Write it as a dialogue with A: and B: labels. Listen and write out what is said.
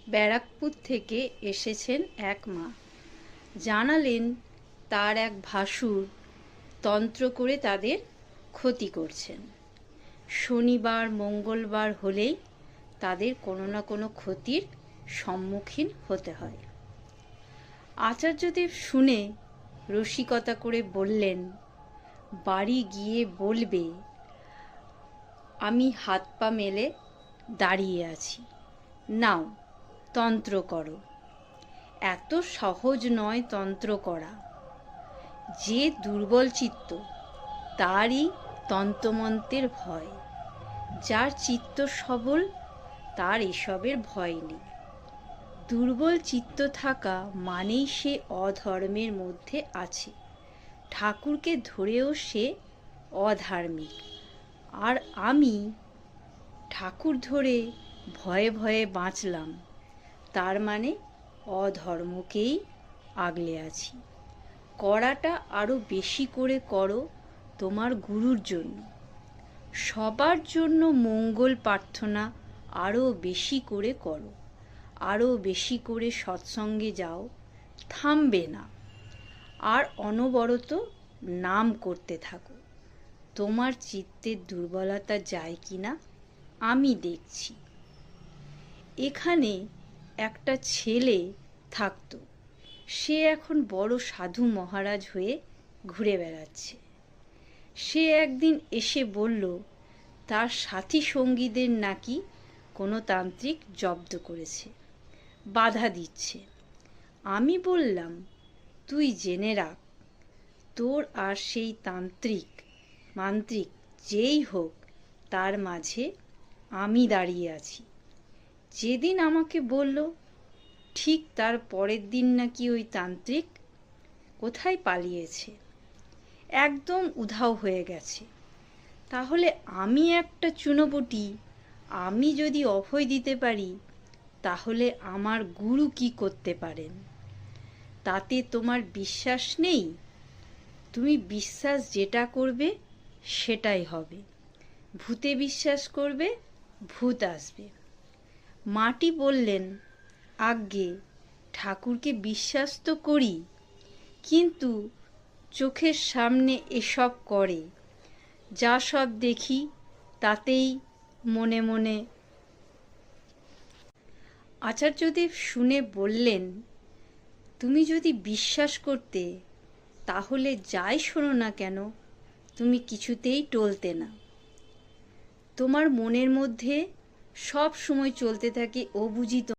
A: ব্যারাকপুর থেকে এসেছেন এক মা। জানালেন তার এক ভাসুর তন্ত্র করে তাদের ক্ষতি করছেন। শনিবার মঙ্গলবার হলেই তাদের কোনো না কোনো ক্ষতির সম্মুখীন হতে হয়। আচার্যদেব শুনে রসিকতা করে বললেন, বাড়ি গিয়ে বলবে আমি হাত পা মেলে দাঁড়িয়ে আছি, নাও তন্ত্র করো। এত সহজ নয় তন্ত্র করা। যে দুর্বল চিত্ত তারই তন্ত্রমন্ত্রের ভয়। যার চিত্ত সবল তার এসবের ভয় নেই। দুর্বল চিত্ত থাকা মানেই সে অধর্মের মধ্যে আছে। ঠাকুরকে ধরেও সে অধার্মিক। আর আমি ঠাকুর ধরে ভয়ে ভয়ে বাঁচলাম, তার মানে অধর্মকেই আগলে আছি। করাটা আরও বেশি করে করো তোমার গুরুর জন্য। সবার জন্য মঙ্গল প্রার্থনা আরও বেশি করে করো। আরও বেশি করে সৎসঙ্গে যাও, থামবে না। আর অনবরত নাম করতে থাকো। তোমার চিত্তের দুর্বলতা যায় কি না আমি দেখছি। এখানে একটা ছেলে থাকতো, সে এখন বড় সাধু মহারাজ হয়ে ঘুরে বেড়াচ্ছে। সে একদিন এসে বলল তার সাথী সঙ্গীদের নাকি কোনো তান্ত্রিক জব্দ করেছে, বাধা দিচ্ছে। আমি বললাম, তুই জেনে রাখ, তোর আর সেই মান্ত্রিক যেই হোক, তার মাঝে আমি দাঁড়িয়ে আছি। যেদিন আমাকে বলল, ঠিক তার পরের দিন নাকি ওই তান্ত্রিক কোথায় পালিয়েছে, একদম উধাও হয়ে গেছে। তাহলে আমি একটা চুনোপুটি, আমি যদি অভয় দিতে পারি, তাহলে আমার গুরু কি করতে পারেন? তাতে তোমার বিশ্বাস নেই? তুমি বিশ্বাস যেটা করবে সেটাই হবে। ভূতে বিশ্বাস করবে, ভূত আসবে। মাটি বললেন, আজ্ঞে ঠাকুরকে বিশ্বাস তো করি, কিন্তু চোখের সামনে এসব করে, যা সব দেখি তাতেই মনে মনে। আচার্যদেব শুনে বললেন, তুমি যদি বিশ্বাস করতে, তাহলে যাই শোনো না কেন তুমি কিছুতেই টলতে না। তোমার মনের মধ্যে সব সময় চলতে থাকে, ও বুঝি